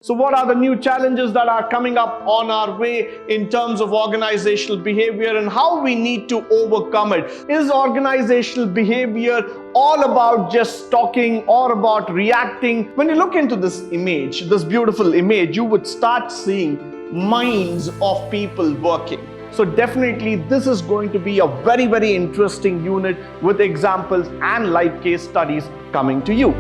So what are the new challenges that are coming up on our way in terms of organizational behavior and how we need to overcome it? Is organizational behavior all about just talking or about reacting? When you look into this image, this beautiful image, you would start seeing minds of people working. So definitely this is going to be a very, very interesting unit with examples and live case studies coming to you.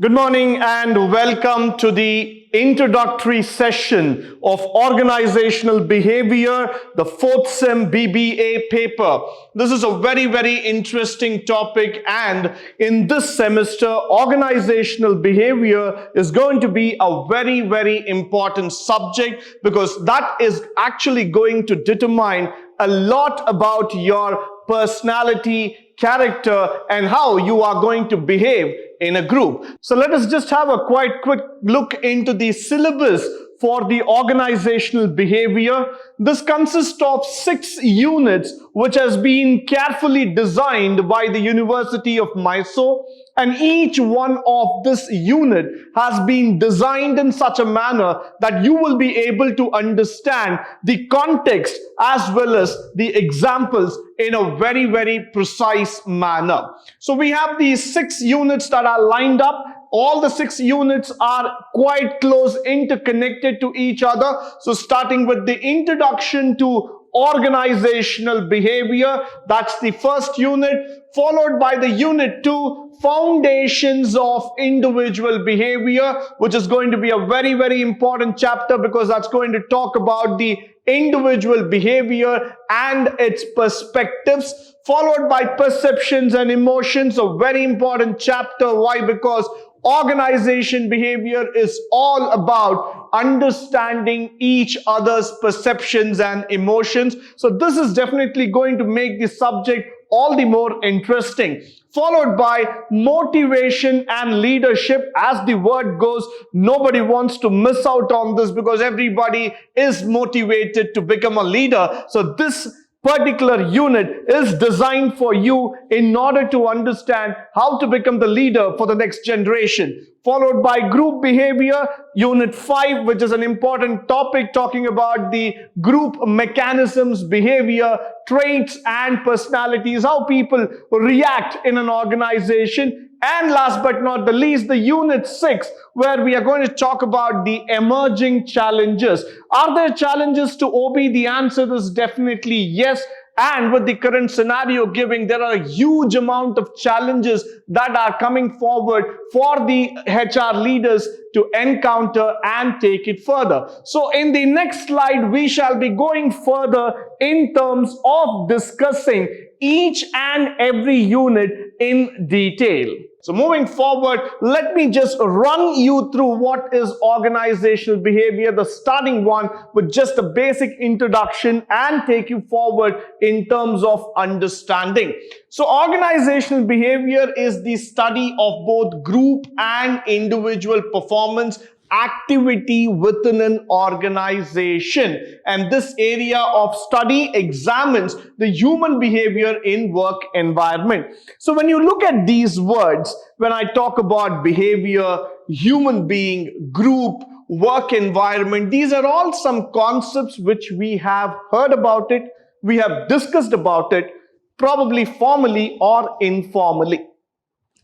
Good morning and welcome to the introductory session of Organizational Behavior, the 4th Sem B.B.A paper. This is a very, very interesting topic, and in this semester, organizational behavior is going to be a very, very important subject because that is actually going to determine a lot about your personality, character, and how you are going to behave in a group. So let us just have a quite quick look into the syllabus for the organizational behavior. This consists of 6 units which has been carefully designed by the University of MYSURU, and each one of this unit has been designed in such a manner that you will be able to understand the context as well as the examples in a very, very precise manner. So we have these 6 units that are lined up. All the 6 units are quite close interconnected to each other. So starting with the introduction to organizational behavior, that's the first unit, followed by the unit 2, foundations of individual behavior, which is going to be a very, very important chapter because that's going to talk about the individual behavior and its perspectives, followed by perceptions and emotions, a very important chapter. Why? Because organization behavior is all about understanding each other's perceptions and emotions. So this is definitely going to make the subject all the more interesting. Followed by motivation and leadership. As the word goes, nobody wants to miss out on this because everybody is motivated to become a leader. So this particular unit is designed for you in order to understand how to become the leader for the next generation. Followed by group behavior, unit 5, which is an important topic talking about the group mechanisms, behavior, traits and personalities, how people react in an organization. And last but not the least, the unit 6, where we are going to talk about the emerging challenges. Are there challenges to OB? The answer is definitely yes. And with the current scenario giving, there are a huge amount of challenges that are coming forward for the HR leaders to encounter and take it further. So in the next slide, we shall be going further in terms of discussing each and every unit in detail. So moving forward, let me just run you through what is organizational behavior, the starting one with just a basic introduction and take you forward in terms of understanding. So organizational behavior is the study of both group and individual performance activity within an organization, and this area of study examines the human behavior in work environment. So when you look at these words, when I talk about behavior, human being, group, work environment, these are all some concepts which we have heard about it, we have discussed about it, probably formally or informally.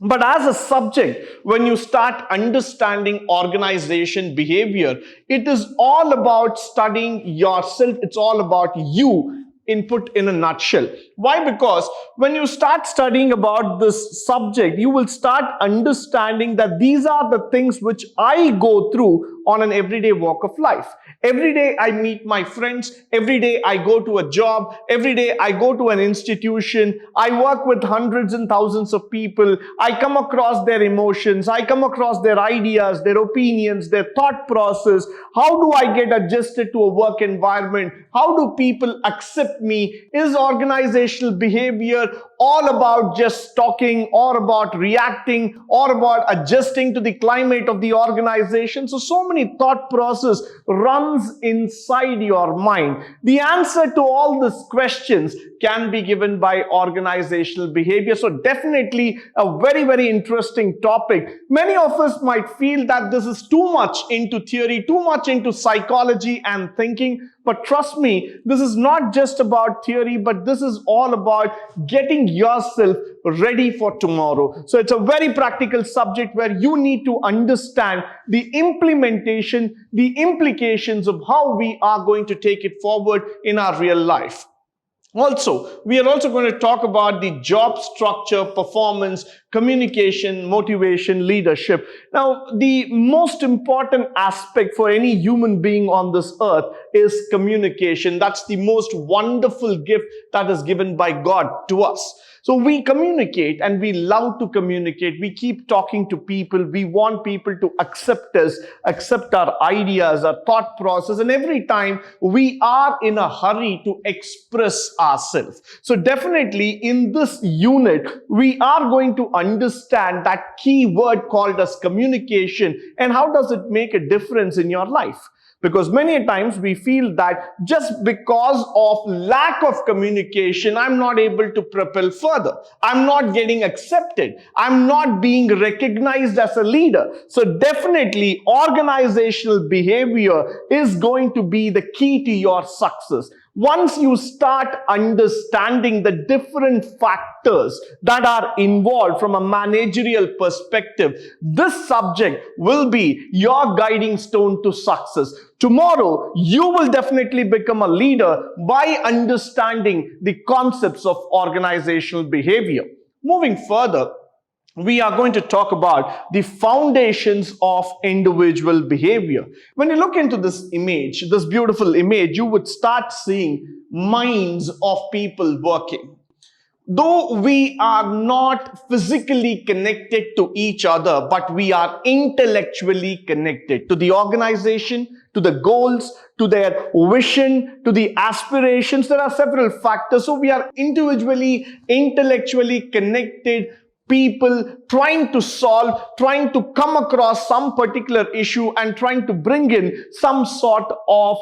But as a subject, when you start understanding organization behavior, it is all about studying yourself. It's all about you, input in a nutshell. Why? Because when you start studying about this subject, you will start understanding that these are the things which I go through on an everyday walk of life. Every day I meet my friends, every day I go to a job, every day I go to an institution, I work with hundreds and thousands of people, I come across their emotions, I come across their ideas, their opinions, their thought process. How do I get adjusted to a work environment? How do people accept me? Is organizational behavior all about just talking or about reacting or about adjusting to the climate of the organization. So many thought process runs inside your mind. The answer to all these questions can be given by organizational behavior. So definitely a very interesting topic. Many of us might feel that this is too much into theory, too much into psychology and thinking. But trust me, this is not just about theory, but this is all about getting yourself ready for tomorrow. So it's a very practical subject where you need to understand the implementation, the implications of how we are going to take it forward in our real life. Also, we are also going to talk about the job structure, performance, communication, motivation, leadership. Now, the most important aspect for any human being on this earth is communication. That's the most wonderful gift that is given by God to us. So we communicate and we love to communicate. We keep talking to people. We want people to accept us, accept our ideas, our thought process. And every time we are in a hurry to express ourselves. So definitely in this unit, we are going to understand that key word called as communication and how does it make a difference in your life. Because many times we feel that just because of lack of communication, I'm not able to propel further. I'm not getting accepted. I'm not being recognized as a leader. So definitely organizational behavior is going to be the key to your success. Once you start understanding the different factors that are involved from a managerial perspective, this subject will be your guiding stone to success. Tomorrow, you will definitely become a leader by understanding the concepts of organizational behavior. Moving further, we are going to talk about the foundations of individual behavior. When you look into this image, this beautiful image, you would start seeing minds of people working. Though we are not physically connected to each other, but we are intellectually connected to the organization, to the goals, to their vision, to the aspirations. There are several factors. So we are individually, intellectually connected people trying to solve, trying to come across some particular issue and trying to bring in some sort of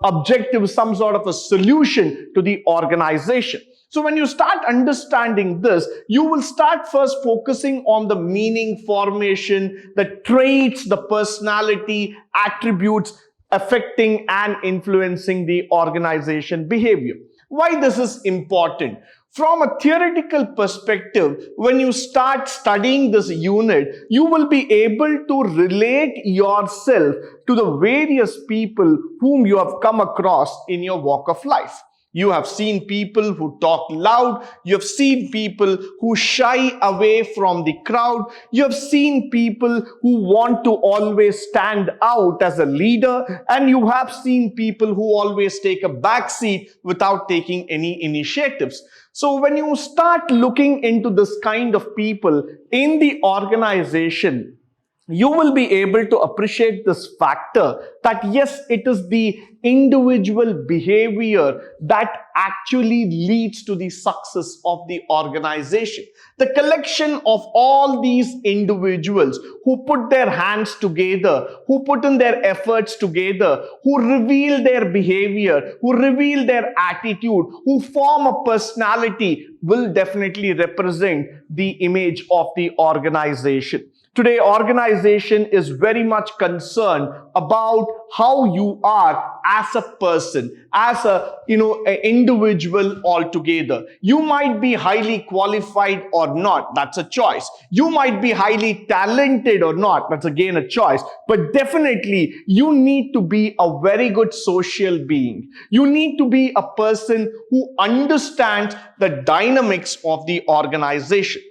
objective, some sort of a solution to the organization. So when you start understanding this, you will start first focusing on the meaning formation, the traits, the personality, attributes affecting and influencing the organization behavior. Why this is important? From a theoretical perspective, when you start studying this unit, you will be able to relate yourself to the various people whom you have come across in your walk of life. You have seen people who talk loud. You have seen people who shy away from the crowd. You have seen people who want to always stand out as a leader. And you have seen people who always take a back seat without taking any initiatives. So when you start looking into this kind of people in the organization, you will be able to appreciate this factor that yes, it is the individual behavior that actually leads to the success of the organization. The collection of all these individuals who put their hands together, who put in their efforts together, who reveal their behavior, who reveal their attitude, who form a personality will definitely represent the image of the organization. Today, organization is very much concerned about how you are as a person, as an individual altogether. You might be highly qualified or not. That's a choice. You might be highly talented or not. That's again a choice. But definitely, you need to be a very good social being. You need to be a person who understands the dynamics of the organization.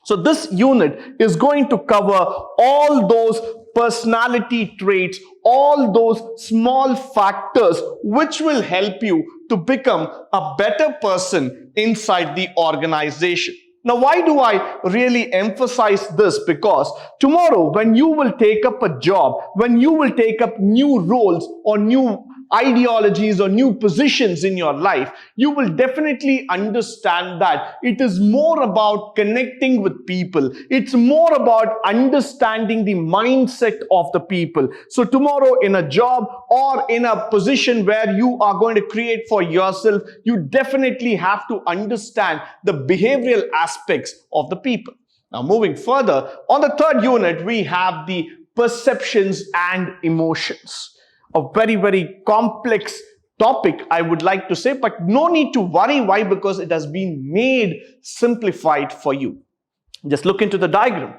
So this unit is going to cover all those personality traits, all those small factors which will help you to become a better person inside the organization. Now, why do I really emphasize this? Because tomorrow, when you will take up a job, when you will take up new roles or new ideologies or new positions in your life, you will definitely understand that it is more about connecting with people. It's more about understanding the mindset of the people. So tomorrow in a job or in a position where you are going to create for yourself, you definitely have to understand the behavioral aspects of the people. Now, moving further, on the third unit, we have the perceptions and emotions. A very, very complex topic, I would like to say, but no need to worry. Why? Because it has been made simplified for you. Just look into the diagram.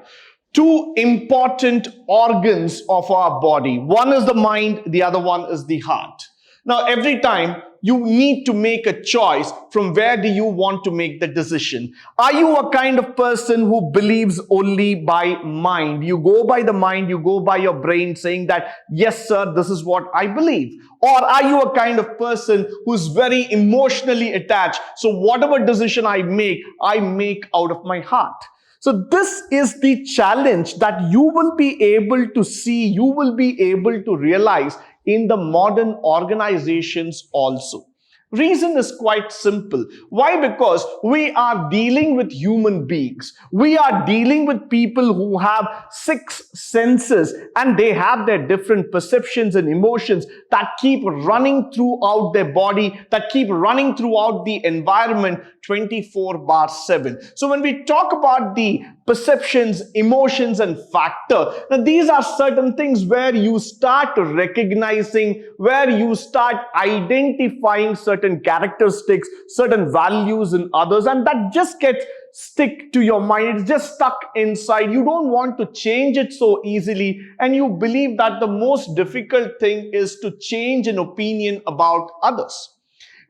Two important organs of our body. One is the mind, the other one is the heart. Now, every time you need to make a choice from where do you want to make the decision. Are you a kind of person who believes only by mind? You go by the mind, you go by your brain saying that, yes, sir, this is what I believe. Or are you a kind of person who's very emotionally attached? So whatever decision I make out of my heart. So this is the challenge that you will be able to see, you will be able to realize in the modern organizations also. Reason is quite simple. Why? Because we are dealing with human beings. We are dealing with people who have 6 senses and they have their different perceptions and emotions that keep running throughout their body, that keep running throughout the environment 24/7. So when we talk about the perceptions, emotions, and factor, now these are certain things where you start recognizing, where you start identifying certain characteristics, certain values in others, and that just gets stick to your mind. It's just stuck inside. You don't want to change it so easily, and you believe that the most difficult thing is to change an opinion about others.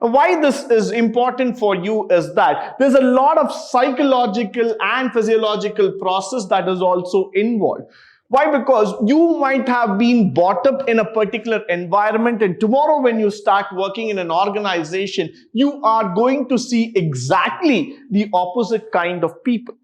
Why this is important for you is that there's a lot of psychological and physiological process that is also involved. Why? Because you might have been brought up in a particular environment, and tomorrow when you start working in an organization, you are going to see exactly the opposite kind of people.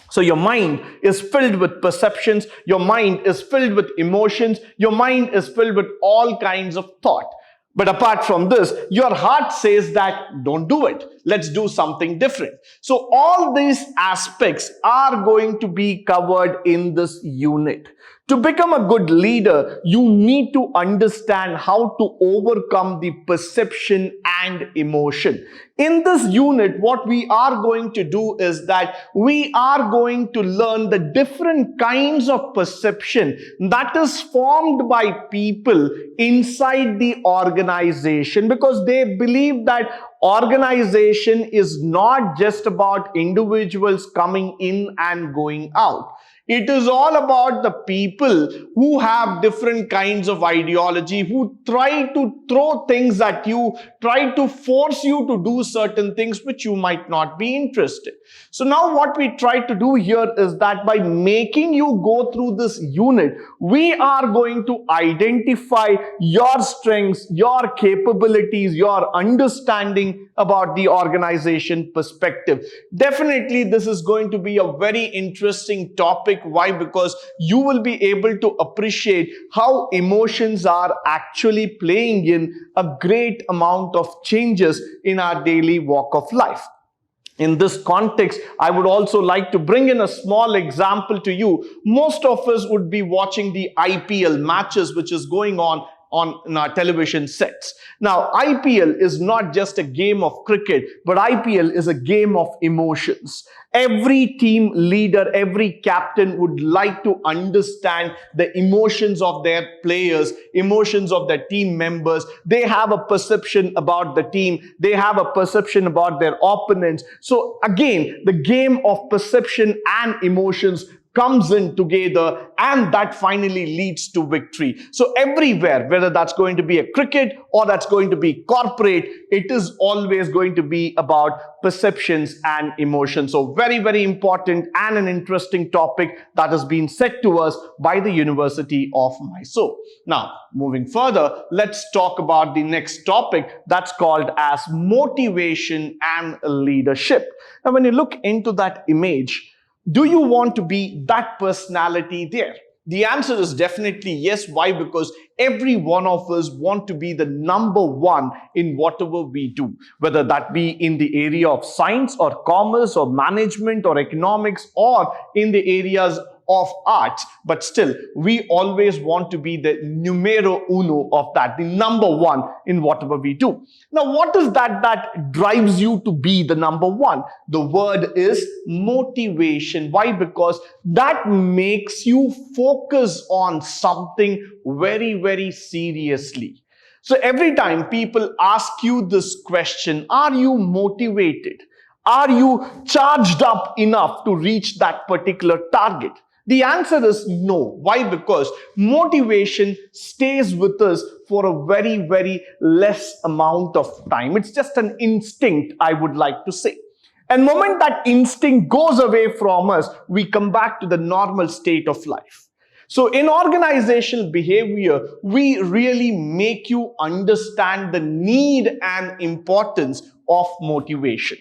So your mind is filled with perceptions, your mind is filled with emotions, your mind is filled with all kinds of thought. But apart from this, your heart says that don't do it. Let's do something different. So all these aspects are going to be covered in this unit. To become a good leader, you need to understand how to overcome the perception and emotion. In this unit, what we are going to do is that we are going to learn the different kinds of perception that is formed by people inside the organization, because they believe that organization is not just about individuals coming in and going out. It is all about the people who have different kinds of ideology, who try to throw things at you, try to force you to do certain things which you might not be interested. So now what we try to do here is that by making you go through this unit, we are going to identify your strengths, your capabilities, your understanding about the organization perspective. Definitely this is going to be a very interesting topic. Why? Because you will be able to appreciate how emotions are actually playing in a great amount of changes in our daily walk of life. In this context, I would also like to bring in a small example to you. Most of us would be watching the IPL matches which is going on our television sets. Now, IPL is not just a game of cricket, but IPL is a game of emotions. Every team leader, every captain would like to understand the emotions of their players, emotions of their team members. They have a perception about the team. They have a perception about their opponents. So again, the game of perception and emotions comes in together, and that finally leads to victory. So everywhere, whether that's going to be a cricket or that's going to be corporate, it is always going to be about perceptions and emotions. So very, very important and an interesting topic that has been set to us by the University of MYSURU. Now, moving further, let's talk about the next topic that's called as motivation and leadership. Now, when you look into that image, do you want to be that personality there? The answer is definitely yes. Why? Because every one of us want to be the number one in whatever we do, whether that be in the area of science or commerce or management or economics or in the areas of arts. But still, we always want to be the numero uno of that, the number one in whatever we do. Now, what is that drives you to be the number one? The word is motivation. Why? Because that makes you focus on something very, very seriously. So every time people ask you this question, are you motivated? Are you charged up enough to reach that particular target? The answer is no. Why? Because motivation stays with us for a very, very less amount of time. It's just an instinct, I would like to say. And the moment that instinct goes away from us, we come back to the normal state of life. So in organizational behavior, we really make you understand the need and importance of motivation.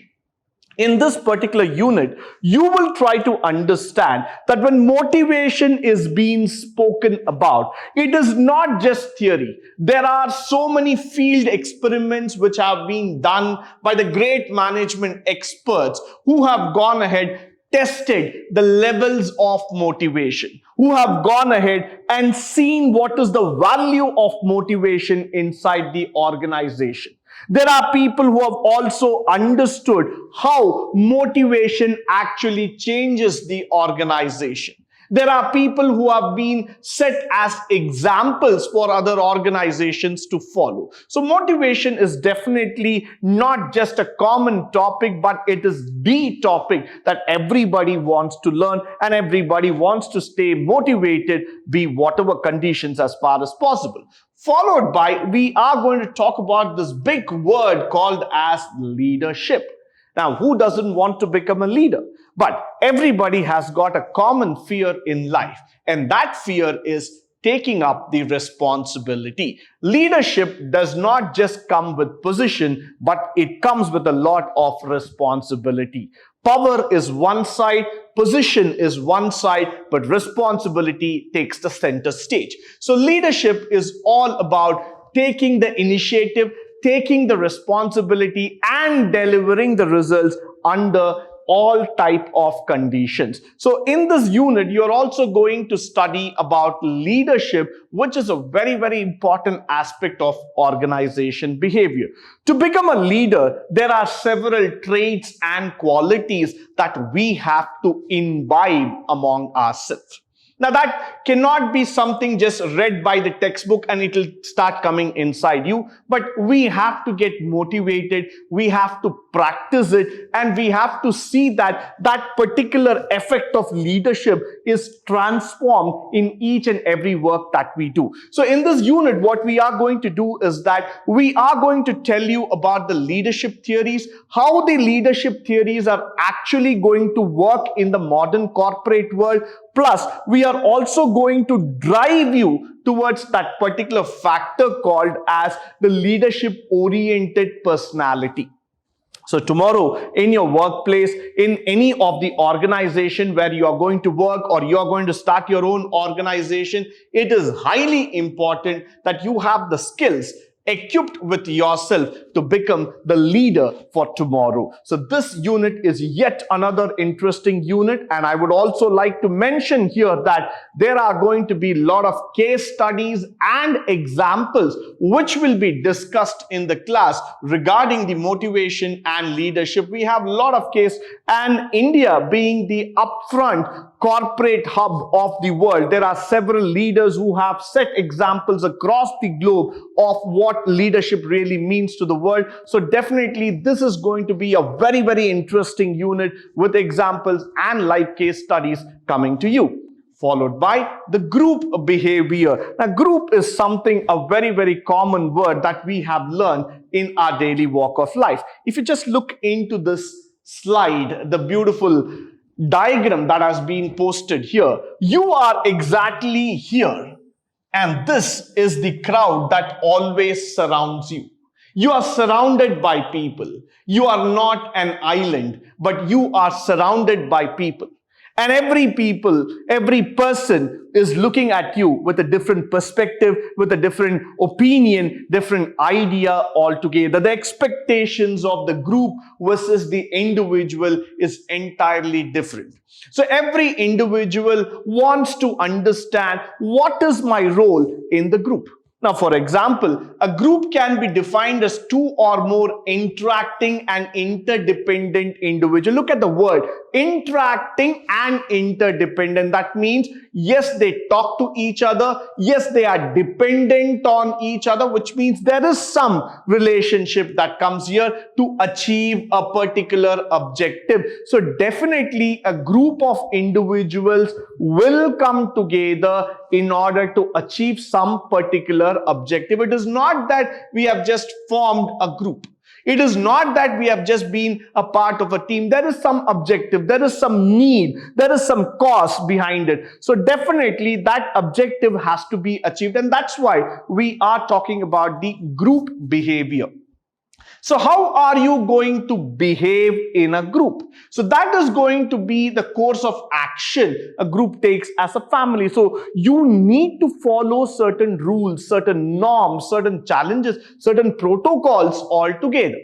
In this particular unit, you will try to understand that when motivation is being spoken about, it is not just theory. There are so many field experiments which have been done by the great management experts who have gone ahead, tested the levels of motivation, who have gone ahead and seen what is the value of motivation inside the organization. There are people who have also understood how motivation actually changes the organization. There are people who have been set as examples for other organizations to follow. So motivation is definitely not just a common topic, but it is the topic that everybody wants to learn and everybody wants to stay motivated, be whatever conditions as far as possible. Followed by, we are going to talk about this big word called as leadership. Now, who doesn't want to become a leader? But everybody has got a common fear in life, and that fear is taking up the responsibility. Leadership does not just come with position, but it comes with a lot of responsibility. Power is one side, position is one side, but responsibility takes the center stage. So leadership is all about taking the initiative, taking the responsibility, and delivering the results under all type of conditions. So in this unit, you're also going to study about leadership, which is a very, very important aspect of organization behavior. To become a leader, there are several traits and qualities that we have to imbibe among ourselves. Now, that cannot be something just read by the textbook and it will start coming inside you. But we have to get motivated, we have to practice it, and we have to see that that particular effect of leadership is transformed in each and every work that we do. So in this unit, what we are going to do is that we are going to tell you about the leadership theories, how the leadership theories are actually going to work in the modern corporate world. Plus, we are also going to drive you towards that particular factor called as the leadership-oriented personality. So tomorrow, in your workplace, in any of the organization where you are going to work or you are going to start your own organization, it is highly important that you have the skills equipped with yourself to become the leader for tomorrow. So this unit is yet another interesting unit, and I would also like to mention here that there are going to be a lot of case studies and examples which will be discussed in the class regarding the motivation and leadership. We have a lot of case, and India being the upfront corporate hub of the world, there are several leaders who have set examples across the globe of what leadership really means to the world. So definitely this is going to be a very, very interesting unit with examples and live case studies coming to you. Followed by the group behavior. Now, group is something, a very, very common word that we have learned in our daily walk of life. If you just look into this slide, the beautiful diagram that has been posted here, you are exactly here. And this is the crowd that always surrounds you. You are surrounded by people. You are not an island, but you are surrounded by people. And every person is looking at you with a different perspective, with a different opinion, different idea altogether. The expectations of the group versus the individual is entirely different. So every individual wants to understand what is my role in the group. Now, for example, a group can be defined as two or more interacting and interdependent individuals. Look at the word interacting and interdependent. That means, yes, they talk to each other. Yes, they are dependent on each other, which means there is some relationship that comes here to achieve a particular objective. So definitely a group of individuals will come together in order to achieve some particular objective. It is not that we have just formed a group. It is not that we have just been a part of a team. There is some objective, there is some need, there is some cause behind it. So definitely that objective has to be achieved, and that's why we are talking about the group behavior. So how are you going to behave in a group? So that is going to be the course of action a group takes as a family. So you need to follow certain rules, certain norms, certain challenges, certain protocols altogether.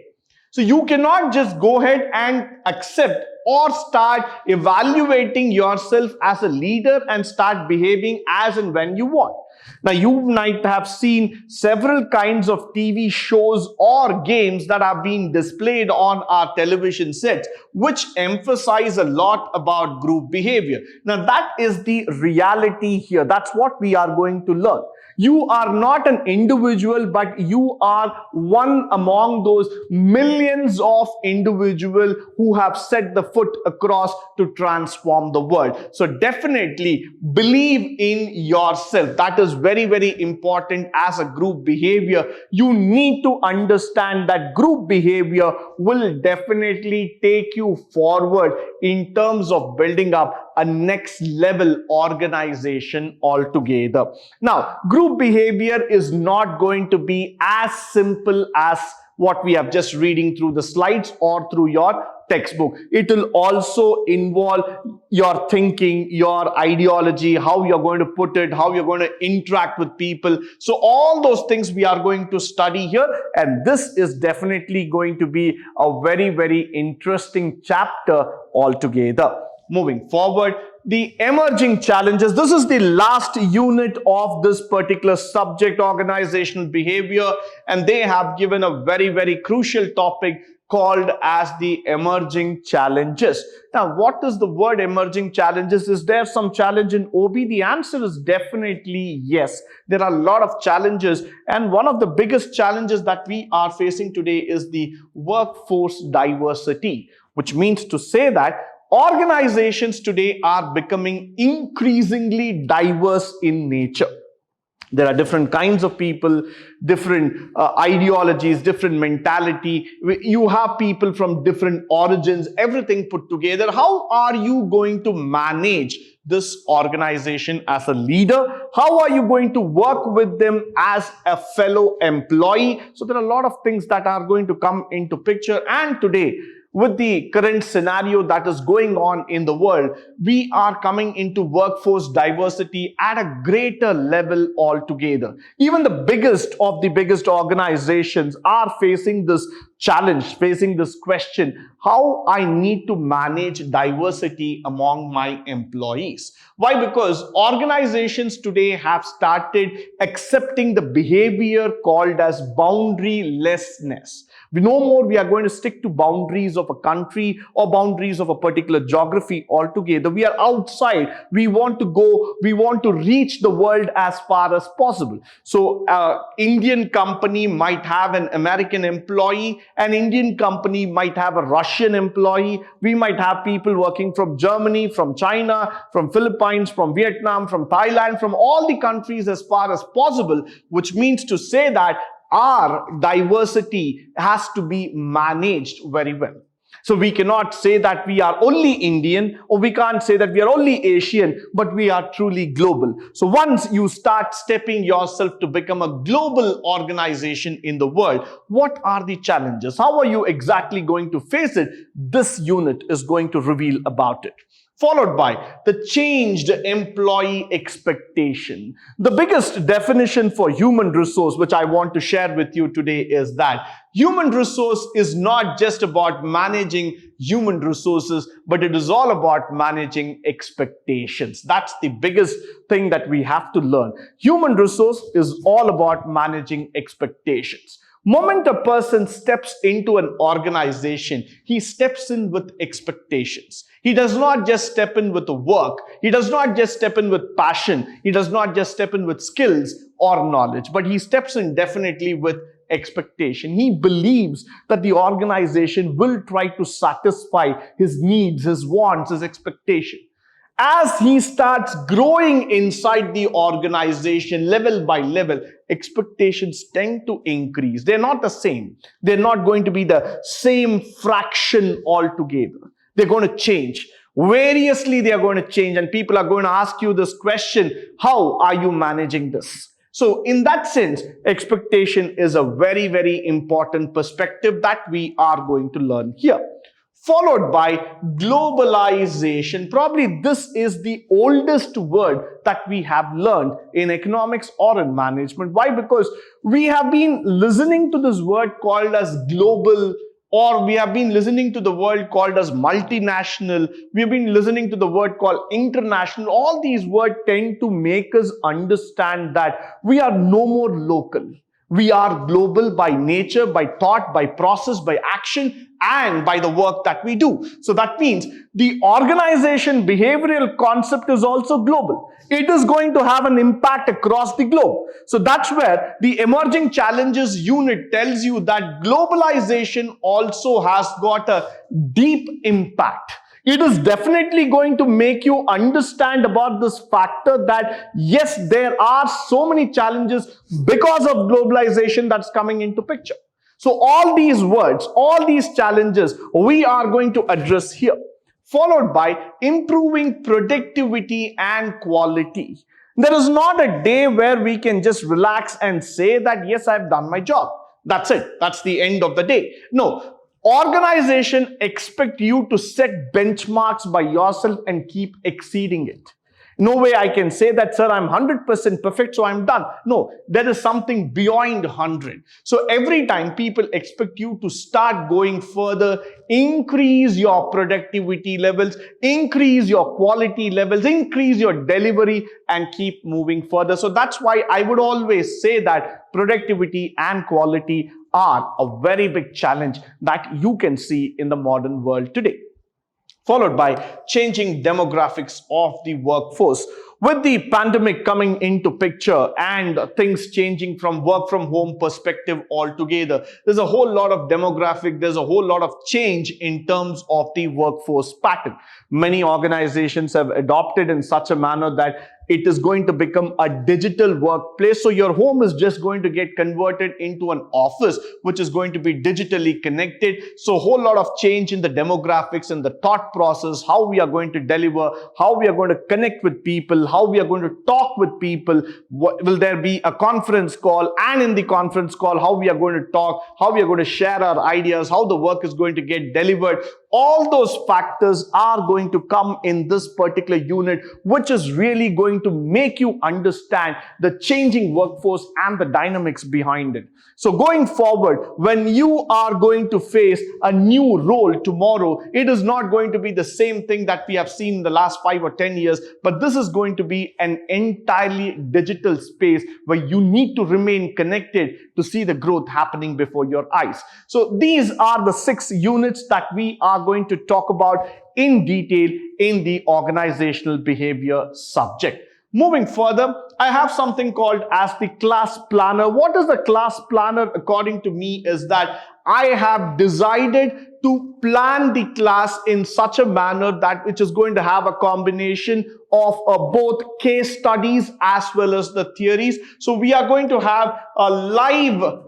So you cannot just go ahead and accept or start evaluating yourself as a leader and start behaving as and when you want. Now, you might have seen several kinds of TV shows or games that have been displayed on our television sets, which emphasize a lot about group behavior. Now, that is the reality here. That's what we are going to learn. You are not an individual, but you are one among those millions of individuals who have set the foot across to transform the world. So definitely believe in yourself. That is very, very important as a group behavior. You need to understand that group behavior will definitely take you forward in terms of building up a next level organization altogether. Now, group behavior is not going to be as simple as what we have just reading through the slides or through your textbook. It will also involve your thinking, your ideology, how you're going to put it, how you're going to interact with people. So all those things we are going to study here, and this is definitely going to be a very, very interesting chapter altogether. Moving forward, the emerging challenges. This is the last unit of this particular subject, organizational behavior, and they have given a very, very crucial topic called as the emerging challenges. Now, what is the word emerging challenges? Is there some challenge in OB? The answer is definitely yes. There are a lot of challenges, and one of the biggest challenges that we are facing today is the workforce diversity, which means to say that organizations today are becoming increasingly diverse in nature. There are different kinds of people, different ideologies, different mentality. You have people from different origins, everything put together. How are you going to manage this organization as a leader? How are you going to work with them as a fellow employee? So there are a lot of things that are going to come into picture, and today, with the current scenario that is going on in the world, we are coming into workforce diversity at a greater level altogether. Even the biggest of the biggest organizations are facing this challenge, facing this question, how I need to manage diversity among my employees. Why? Because organizations today have started accepting the behavior called as boundarylessness. No more we are going to stick to boundaries of a country or boundaries of a particular geography altogether. We are outside. We want to go, we want to reach the world as far as possible. So Indian company might have an American employee, an Indian company might have a Russian employee. We might have people working from Germany, from China, from Philippines, from Vietnam, from Thailand, from all the countries as far as possible, which means to say that our diversity has to be managed very well. So we cannot say that we are only Indian, or we can't say that we are only Asian, but we are truly global. So once you start stepping yourself to become a global organization in the world, what are the challenges? How are you exactly going to face it? This unit is going to reveal about it. followed by the changed employee expectation. The biggest definition for human resource, which I want to share with you today, is that human resource is not just about managing human resources, but it is all about managing expectations. That's the biggest thing that we have to learn. Human resource is all about managing expectations. Moment a person steps into an organization, he steps in with expectations. He does not just step in with the work. He does not just step in with passion. He does not just step in with skills or knowledge, but he steps in definitely with expectation. He believes that the organization will try to satisfy his needs, his wants, his expectation. As he starts growing inside the organization level by level, expectations tend to increase. They're not the same. They're not going to be the same fraction altogether. They're going to change. Variously, they are going to change, and people are going to ask you this question: how are you managing this? So in that sense, expectation is a very, very important perspective that we are going to learn here. Followed by globalization. Probably this is the oldest word that we have learned in economics or in management. Why? Because we have been listening to this word called as global, or we have been listening to the word called as multinational. We have been listening to the word called international. All these words tend to make us understand that we are no more local. We are global by nature, by thought, by process, by action, and by the work that we do. So that means the organization behavioral concept is also global. It is going to have an impact across the globe. So that's where the emerging challenges unit tells you that globalization also has got a deep impact. It is definitely going to make you understand about this factor that yes, there are so many challenges because of globalization that's coming into picture. So all these words, all these challenges, we are going to address here. Followed by improving productivity and quality. There is not a day where we can just relax and say that yes, I've done my job. That's it. That's the end of the day. No. Organization expect you to set benchmarks by yourself and keep exceeding it. No way I can say that, sir, I'm 100% perfect, so I'm done. No, there is something beyond 100. So every time people expect you to start going further, increase your productivity levels, increase your quality levels, increase your delivery, and keep moving further. So that's why I would always say that productivity and quality are a very big challenge that you can see in the modern world today. Followed by changing demographics of the workforce. With the pandemic coming into picture and things changing from work from home perspective altogether, there's a whole lot of demographic, there's a whole lot of change in terms of the workforce pattern. Many organizations have adopted in such a manner that it is going to become a digital workplace. So your home is just going to get converted into an office, which is going to be digitally connected. So a whole lot of change in the demographics and the thought process, how we are going to deliver, how we are going to connect with people, how we are going to talk with people. Will there be a conference call? And in the conference call, how we are going to talk, how we are going to share our ideas, how the work is going to get delivered. All those factors are going to come in this particular unit, which is really going to make you understand the changing workforce and the dynamics behind it. So going forward, when you are going to face a new role tomorrow, it is not going to be the same thing that we have seen in the last 5 or 10 years, but this is going to be an entirely digital space where you need to remain connected to see the growth happening before your eyes. So these are the 6 units that we are going to talk about in detail in the organizational behavior subject. Moving further, I have something called as the class planner. What is the class planner according to me is that I have decided to plan the class in such a manner that which is going to have a combination of both case studies as well as the theories. So we are going to have a live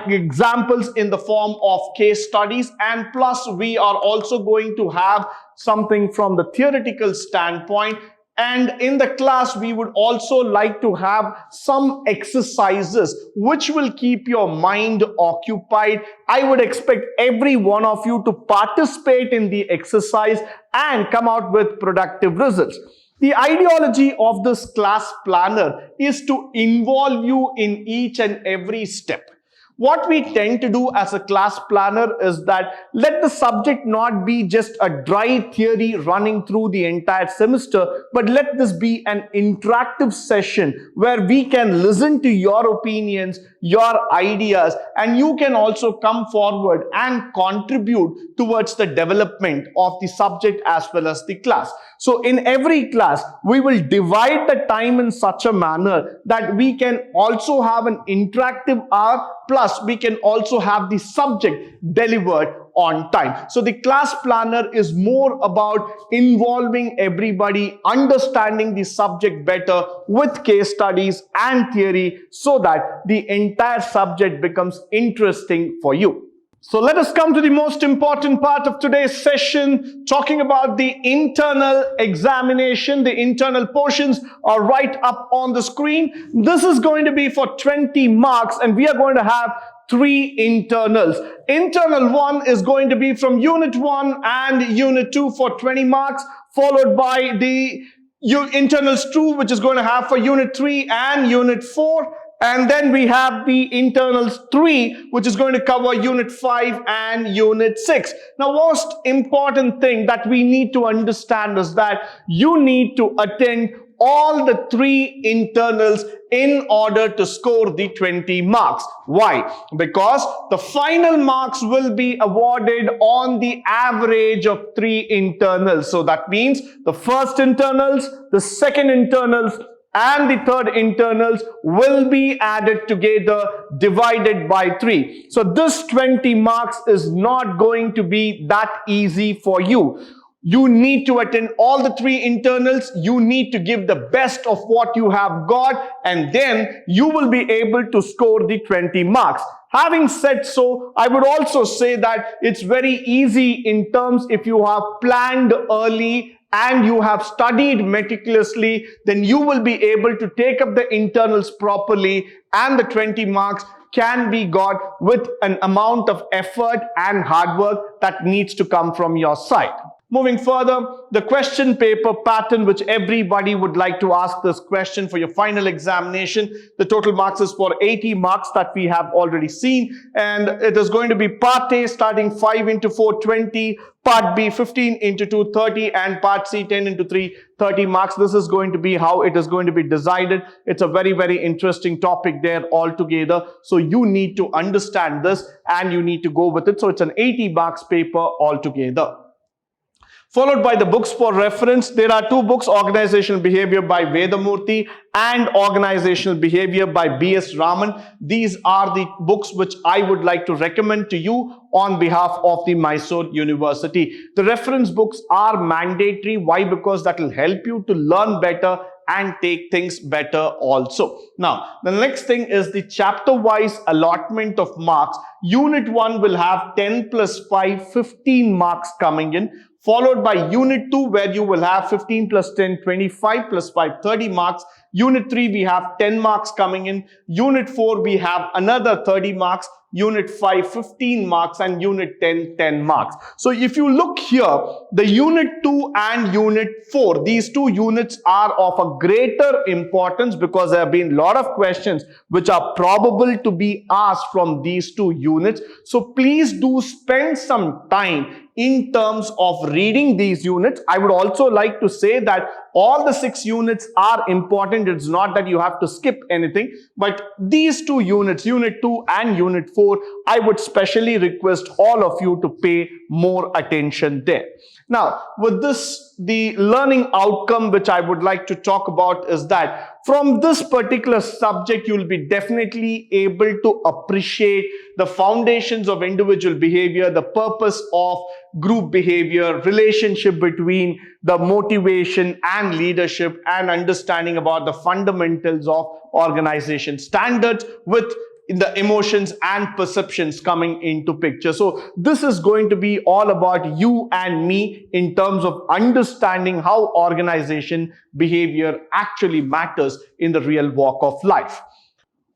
examples in the form of case studies, and plus we are also going to have something from the theoretical standpoint. And in the class, we would also like to have some exercises which will keep your mind occupied. I would expect every one of you to participate in the exercise and come out with productive results. The ideology of this class planner is to involve you in each and every step. What we tend to do as a class planner is that let the subject not be just a dry theory running through the entire semester, but let this be an interactive session where we can listen to your opinions, your ideas, and you can also come forward and contribute towards the development of the subject as well as the class. So in every class, we will divide the time in such a manner that we can also have an interactive hour, plus we can also have the subject delivered on time. So the class planner is more about involving everybody, understanding the subject better with case studies and theory so that the entire subject becomes interesting for you. So let us come to the most important part of today's session, talking about the internal examination. The internal portions are right up on the screen. This is going to be for 20 marks and we are going to have 3 internals. Internal 1 is going to be from Unit 1 and Unit 2 for 20 marks, followed by the internals 2, which is going to have for Unit 3 and Unit 4. And then we have the internals 3, which is going to cover Unit 5 and Unit 6. Now, most important thing that we need to understand is that you need to attend all the 3 internals in order to score the 20 marks. Why? Because the final marks will be awarded on the average of 3 internals. So that means the first internals, the second internals, and the third internals will be added together, divided by 3. So this 20 marks is not going to be that easy for you. You need to attend all the 3 internals. You need to give the best of what you have got, and then you will be able to score the 20 marks. Having said so, I would also say that it's very easy in terms if you have planned early and you have studied meticulously, then you will be able to take up the internals properly, and the 20 marks can be got with an amount of effort and hard work that needs to come from your side. Moving further, the question paper pattern, which everybody would like to ask this question for your final examination. The total marks is for 80 marks that we have already seen. And it is going to be Part A starting 5 into 4, 20. Part B 15 into 2, 30. And Part C 10 into 3, 30 marks. This is going to be how it is going to be decided. It's a very, very interesting topic there altogether. So you need to understand this and you need to go with it. So it's an 80 marks paper altogether. Followed by the books for reference. There are 2 books, Organizational Behavior by Vedamurthy and Organizational Behavior by B.S. Raman. These are the books which I would like to recommend to you on behalf of the Mysore University. The reference books are mandatory. Why? Because that will help you to learn better and take things better also. Now, the next thing is the chapter-wise allotment of marks. Unit 1 will have 10 plus 5, 15 marks coming in, followed by Unit 2 where you will have 15 plus 10, 25 plus 5, 30 marks. Unit 3 we have 10 marks coming in. Unit 4 we have another 30 marks. Unit 5, 15 marks, and Unit 10, 10 marks. So if you look here, the Unit 2 and Unit 4, these 2 units are of a greater importance because there have been a lot of questions which are probable to be asked from these 2 units. So please do spend some time in terms of reading these units. I would also like to say that all the 6 units are important. It's not that you have to skip anything, but these 2 units, Unit 2 and Unit 4, I would specially request all of you to pay more attention there. Now, with this, the learning outcome which I would like to talk about is that from this particular subject, you will be definitely able to appreciate the foundations of individual behavior, the purpose of group behavior, relationship between the motivation and leadership, and understanding about the fundamentals of organization standards with the emotions and perceptions coming into picture. So this is going to be all about you and me in terms of understanding how organization behavior actually matters in the real walk of life.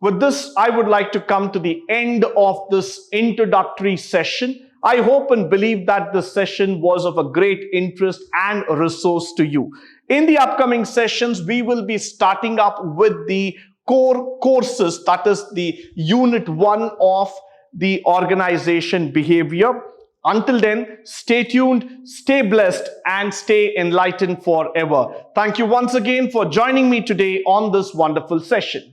With this, I would like to come to the end of this introductory session. I hope and believe that this session was of a great interest and resource to you. In the upcoming sessions, we will be starting up with the core courses, that is the Unit 1 of the organization behavior. Until then, stay tuned, stay blessed, and stay enlightened forever. Thank you once again for joining me today on this wonderful session.